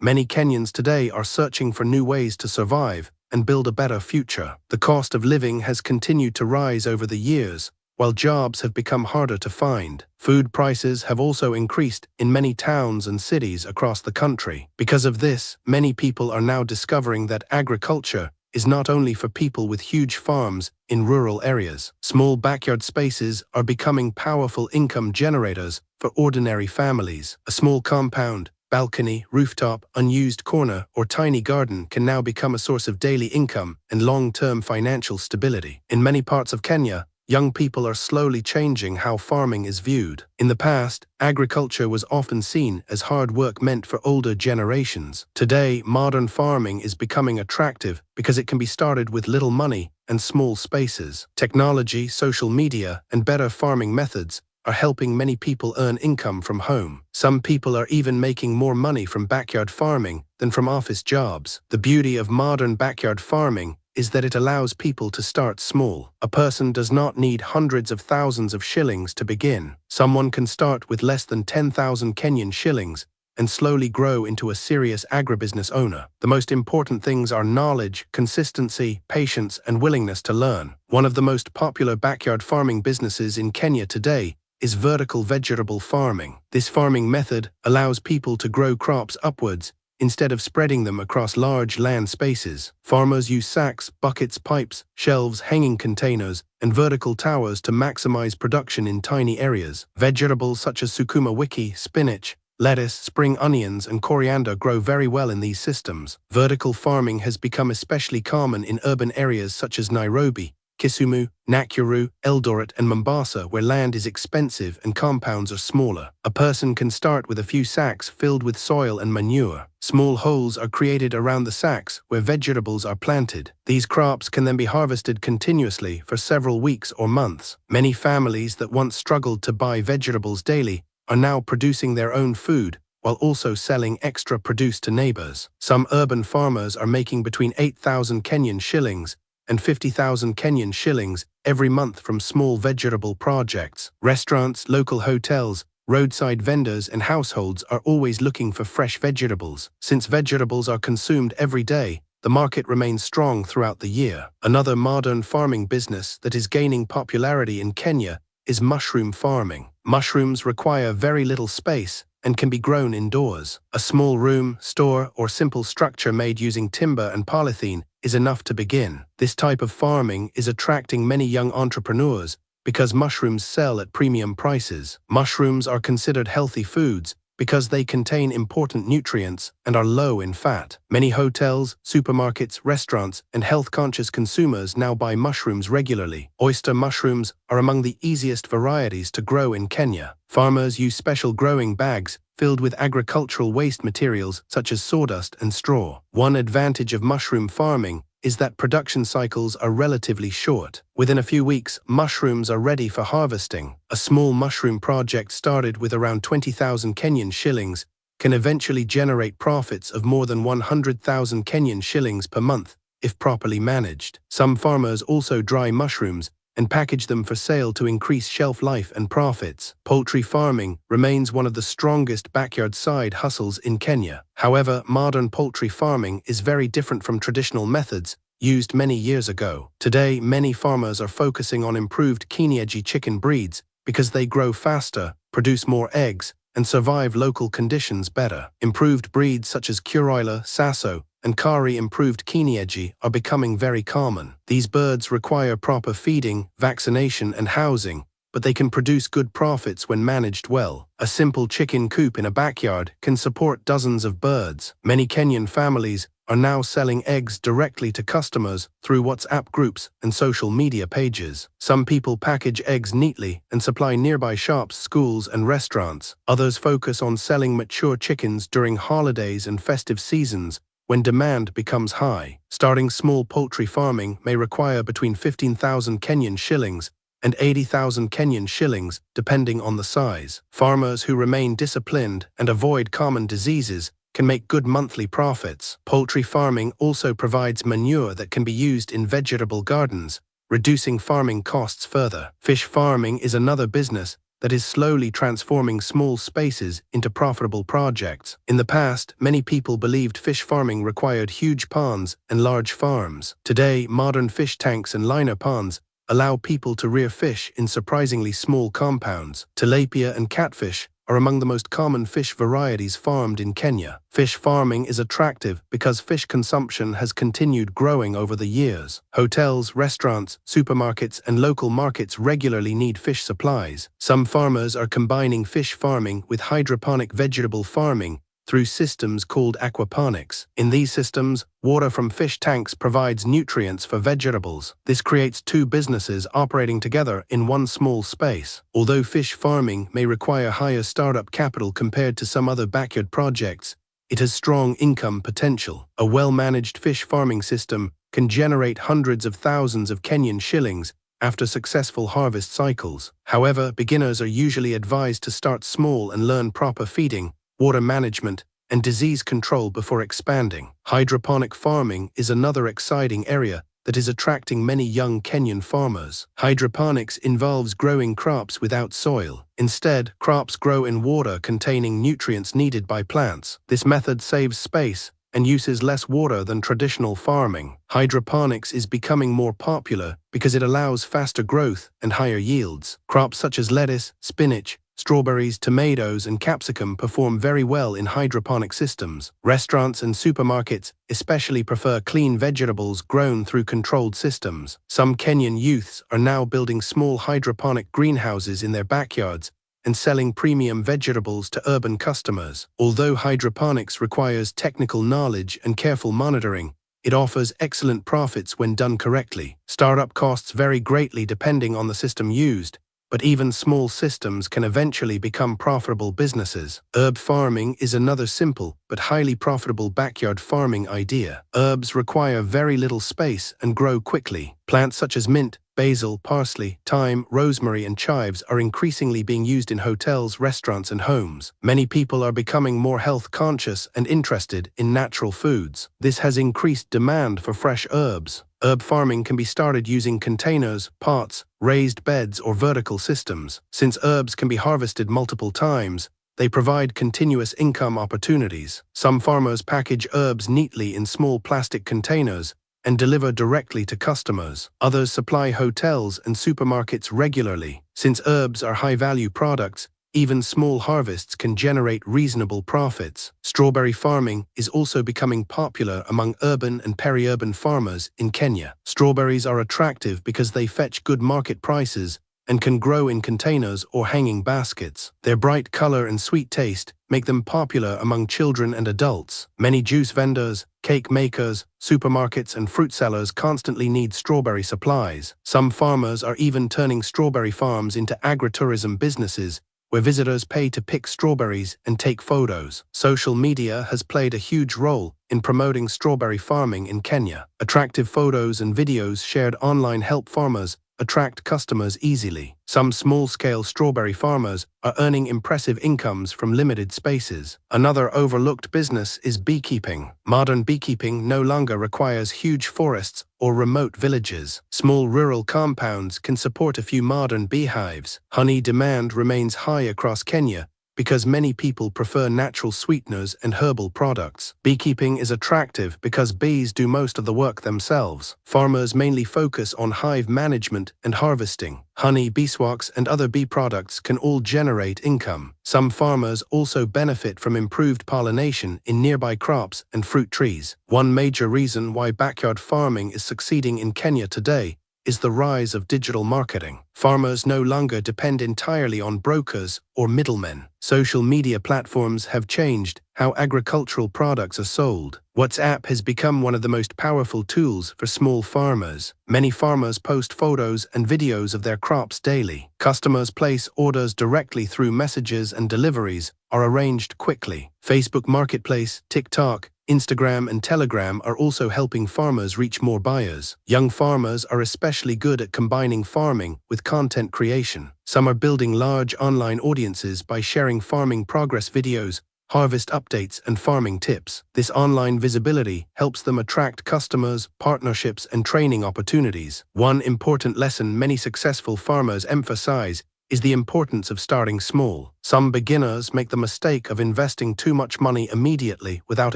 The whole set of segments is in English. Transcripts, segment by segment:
Many Kenyans today are searching for new ways to survive and build a better future. The cost of living has continued to rise over the years, while jobs have become harder to find. Food prices have also increased in many towns and cities across the country. Because of this, many people are now discovering that agriculture is not only for people with huge farms in rural areas. Small backyard spaces are becoming powerful income generators for ordinary families. A small compound, balcony, rooftop, unused corner, or tiny garden can now become a source of daily income and long-term financial stability. In many parts of Kenya, young people are slowly changing how farming is viewed. In the past, agriculture was often seen as hard work meant for older generations. Today, modern farming is becoming attractive because it can be started with little money and small spaces. Technology, social media, and better farming methods are helping many people earn income from home. Some people are even making more money from backyard farming than from office jobs. The beauty of modern backyard farming is that it allows people to start small. A person does not need hundreds of thousands of shillings to begin. Someone can start with less than 10,000 Kenyan shillings and slowly grow into a serious agribusiness owner. The most important things are knowledge, consistency, patience, and willingness to learn. One of the most popular backyard farming businesses in Kenya today is vertical vegetable farming. This farming method allows people to grow crops upwards instead of spreading them across large land spaces. Farmers use sacks, buckets, pipes, shelves, hanging containers, and vertical towers to maximize production in tiny areas. Vegetables such as sukuma wiki, spinach, lettuce, spring onions, and coriander grow very well in these systems. Vertical farming has become especially common in urban areas such as Nairobi, Kisumu, Nakuru, Eldoret, and Mombasa, where land is expensive and compounds are smaller. A person can start with a few sacks filled with soil and manure. Small holes are created around the sacks where vegetables are planted. These crops can then be harvested continuously for several weeks or months. Many families that once struggled to buy vegetables daily are now producing their own food while also selling extra produce to neighbors. Some urban farmers are making between 8,000 Kenyan shillings and 50,000 Kenyan shillings every month from small vegetable projects. Restaurants, local hotels, roadside vendors, and households are always looking for fresh vegetables. Since vegetables are consumed every day, the market remains strong throughout the year. Another modern farming business that is gaining popularity in Kenya is mushroom farming. Mushrooms require very little space and can be grown indoors. A small room, store, or simple structure made using timber and polythene is enough to begin. This type of farming is attracting many young entrepreneurs because mushrooms sell at premium prices. Mushrooms are considered healthy foods because they contain important nutrients and are low in fat. Many hotels, supermarkets, restaurants, and health-conscious consumers now buy mushrooms regularly. Oyster mushrooms are among the easiest varieties to grow in Kenya. Farmers use special growing bags filled with agricultural waste materials such as sawdust and straw. One advantage of mushroom farming is that production cycles are relatively short. Within a few weeks, mushrooms are ready for harvesting. A small mushroom project started with around 20,000 Kenyan shillings can eventually generate profits of more than 100,000 Kenyan shillings per month if properly managed. Some farmers also dry mushrooms and package them for sale to increase shelf life and profits. Poultry farming remains one of the strongest backyard side hustles in Kenya. However, modern poultry farming is very different from traditional methods used many years ago. Today, many farmers are focusing on improved Kienyeji chicken breeds because they grow faster, produce more eggs, and survive local conditions better. Improved breeds such as Kuroiler, Sasso, and Kari improved Kienyeji are becoming very common. These birds require proper feeding, vaccination, and housing, but they can produce good profits when managed well. A simple chicken coop in a backyard can support dozens of birds. Many Kenyan families are now selling eggs directly to customers through WhatsApp groups and social media pages. Some people package eggs neatly and supply nearby shops, schools, and restaurants. Others focus on selling mature chickens during holidays and festive seasons when demand becomes high. Starting small poultry farming may require between 15,000 Kenyan shillings and 80,000 Kenyan shillings, depending on the size. Farmers who remain disciplined and avoid common diseases can make good monthly profits. Poultry farming also provides manure that can be used in vegetable gardens, reducing farming costs further. Fish farming is another business that is slowly transforming small spaces into profitable projects. In the past, many people believed fish farming required huge ponds and large farms. Today, modern fish tanks and liner ponds allow people to rear fish in surprisingly small compounds. Tilapia and catfish are among the most common fish varieties farmed in Kenya. Fish farming is attractive because fish consumption has continued growing over the years. Hotels, restaurants, supermarkets, and local markets regularly need fish supplies. Some farmers are combining fish farming with hydroponic vegetable farming through systems called aquaponics. In these systems, water from fish tanks provides nutrients for vegetables. This creates two businesses operating together in one small space. Although fish farming may require higher startup capital compared to some other backyard projects, it has strong income potential. A well-managed fish farming system can generate hundreds of thousands of Kenyan shillings after successful harvest cycles. However, beginners are usually advised to start small and learn proper feeding, water management, and disease control before expanding. Hydroponic farming is another exciting area that is attracting many young Kenyan farmers. Hydroponics involves growing crops without soil. Instead, crops grow in water containing nutrients needed by plants. This method saves space and uses less water than traditional farming. Hydroponics is becoming more popular because it allows faster growth and higher yields. Crops such as lettuce, spinach, strawberries, tomatoes, and capsicum perform very well in hydroponic systems. Restaurants and supermarkets especially prefer clean vegetables grown through controlled systems. Some Kenyan youths are now building small hydroponic greenhouses in their backyards and selling premium vegetables to urban customers. Although hydroponics requires technical knowledge and careful monitoring, it offers excellent profits when done correctly. Startup costs vary greatly depending on the system used, but even small systems can eventually become profitable businesses. Herb farming is another simple but highly profitable backyard farming idea. Herbs require very little space and grow quickly. Plants such as mint, basil, parsley, thyme, rosemary, and chives are increasingly being used in hotels, restaurants, and homes. Many people are becoming more health conscious and interested in natural foods. This has increased demand for fresh herbs. Herb farming can be started using containers, pots, raised beds, or vertical systems. Since herbs can be harvested multiple times, they provide continuous income opportunities. Some farmers package herbs neatly in small plastic containers and deliver directly to customers. Others supply hotels and supermarkets regularly. Since herbs are high-value products, even small harvests can generate reasonable profits. Strawberry farming is also becoming popular among urban and peri-urban farmers in Kenya. Strawberries are attractive because they fetch good market prices and can grow in containers or hanging baskets. Their bright color and sweet taste make them popular among children and adults. Many juice vendors, cake makers, supermarkets, and fruit sellers constantly need strawberry supplies. Some farmers are even turning strawberry farms into agritourism businesses, where visitors pay to pick strawberries and take photos. Social media has played a huge role in promoting strawberry farming in Kenya. Attractive photos and videos shared online help farmers attract customers easily. Some small-scale strawberry farmers are earning impressive incomes from limited spaces. Another overlooked business is beekeeping. Modern beekeeping no longer requires huge forests or remote villages. Small rural compounds can support a few modern beehives. Honey demand remains high across Kenya because many people prefer natural sweeteners and herbal products. Beekeeping is attractive because bees do most of the work themselves. Farmers mainly focus on hive management and harvesting. Honey, beeswax, and other bee products can all generate income. Some farmers also benefit from improved pollination in nearby crops and fruit trees. One major reason why backyard farming is succeeding in Kenya today is the rise of digital marketing. Farmers no longer depend entirely on brokers or middlemen. Social media platforms have changed how agricultural products are sold. WhatsApp has become one of the most powerful tools for small farmers. Many farmers post photos and videos of their crops daily. Customers place orders directly through messages, and deliveries are arranged quickly. Facebook Marketplace, TikTok, Instagram, and Telegram are also helping farmers reach more buyers. Young farmers are especially good at combining farming with content creation. Some are building large online audiences by sharing farming progress videos, harvest updates, and farming tips. This online visibility helps them attract customers, partnerships, and training opportunities. One important lesson many successful farmers emphasize is the importance of starting small. Some beginners make the mistake of investing too much money immediately without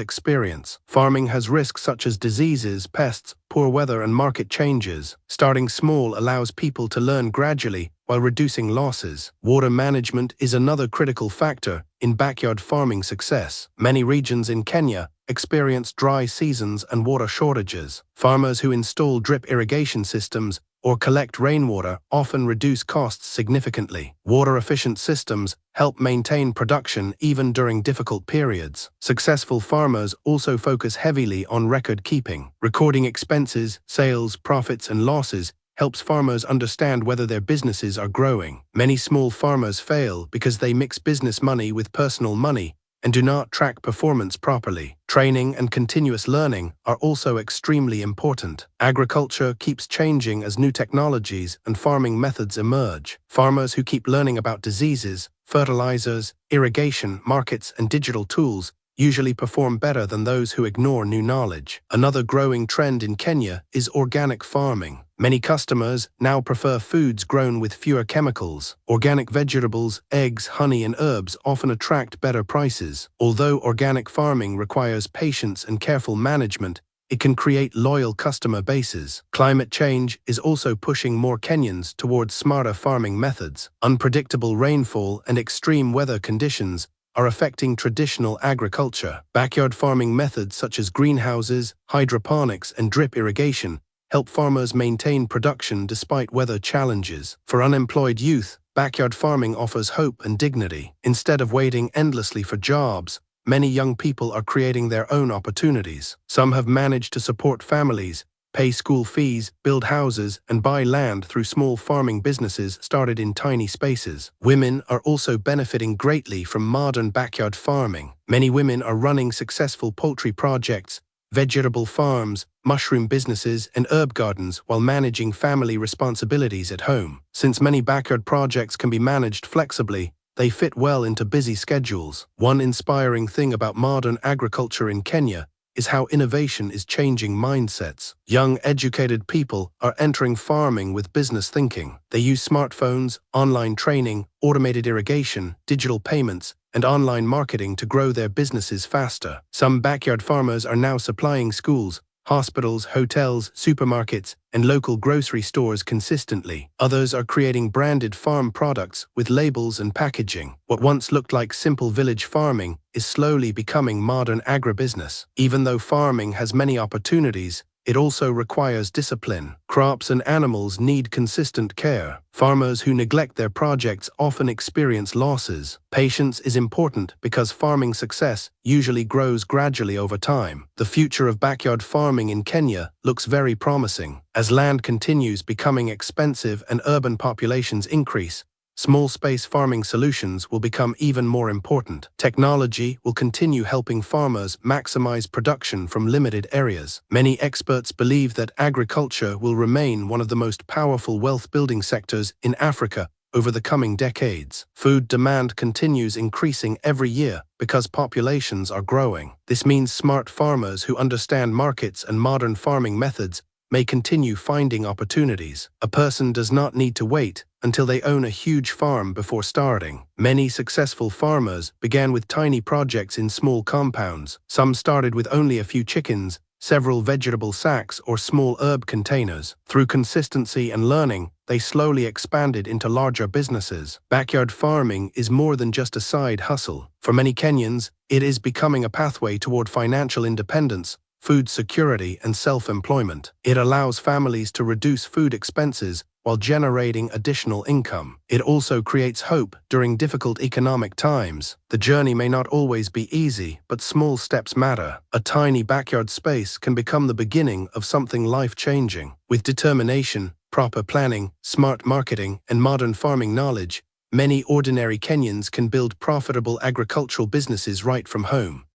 experience. Farming has risks such as diseases, pests, poor weather, and market changes. Starting small allows people to learn gradually while reducing losses. Water management is another critical factor in backyard farming success. Many regions in Kenya experience dry seasons and water shortages. Farmers who install drip irrigation systems or collect rainwater often reduce costs significantly. Water-efficient systems help maintain production even during difficult periods. Successful farmers also focus heavily on record keeping. Recording expenses, sales, profits, and losses helps farmers understand whether their businesses are growing. Many small farmers fail because they mix business money with personal money and do not track performance properly. Training and continuous learning are also extremely important. Agriculture keeps changing as new technologies and farming methods emerge. Farmers who keep learning about diseases, fertilizers, irrigation, markets, and digital tools usually perform better than those who ignore new knowledge. Another growing trend in Kenya is organic farming. Many customers now prefer foods grown with fewer chemicals. Organic vegetables, eggs, honey, and herbs often attract better prices. Although organic farming requires patience and careful management, it can create loyal customer bases. Climate change is also pushing more Kenyans towards smarter farming methods. Unpredictable rainfall and extreme weather conditions are affecting traditional agriculture. Backyard farming methods such as greenhouses, hydroponics, and drip irrigation help farmers maintain production despite weather challenges. For unemployed youth, backyard farming offers hope and dignity. Instead of waiting endlessly for jobs, many young people are creating their own opportunities. Some have managed to support families, pay school fees, build houses, and buy land through small farming businesses started in tiny spaces. Women are also benefiting greatly from modern backyard farming. Many women are running successful poultry projects, vegetable farms, mushroom businesses, and herb gardens while managing family responsibilities at home. Since many backyard projects can be managed flexibly, they fit well into busy schedules. One inspiring thing about modern agriculture in Kenya is how innovation is changing mindsets. Young, educated people are entering farming with business thinking. They use smartphones, online training, automated irrigation, digital payments, and online marketing to grow their businesses faster. Some backyard farmers are now supplying schools, hospitals, hotels, supermarkets, and local grocery stores consistently. Others are creating branded farm products with labels and packaging. What once looked like simple village farming is slowly becoming modern agribusiness. Even though farming has many opportunities, it also requires discipline. Crops and animals need consistent care. Farmers who neglect their projects often experience losses. Patience is important because farming success usually grows gradually over time. The future of backyard farming in Kenya looks very promising. As land continues becoming expensive and urban populations increase, small space farming solutions will become even more important. Technology will continue helping farmers maximize production from limited areas. Many experts believe that agriculture will remain one of the most powerful wealth-building sectors in Africa over the coming decades. Food demand continues increasing every year because populations are growing. This means smart farmers who understand markets and modern farming methods may continue finding opportunities. A person does not need to wait until they own a huge farm before starting. Many successful farmers began with tiny projects in small compounds. Some started with only a few chickens, several vegetable sacks, or small herb containers. Through consistency and learning, they slowly expanded into larger businesses. Backyard farming is more than just a side hustle. For many Kenyans, it is becoming a pathway toward financial independence, food security, and self-employment. It allows families to reduce food expenses while generating additional income. It also creates hope during difficult economic times. The journey may not always be easy, but small steps matter. A tiny backyard space can become the beginning of something life-changing. With determination, proper planning, smart marketing, and modern farming knowledge, many ordinary Kenyans can build profitable agricultural businesses right from home.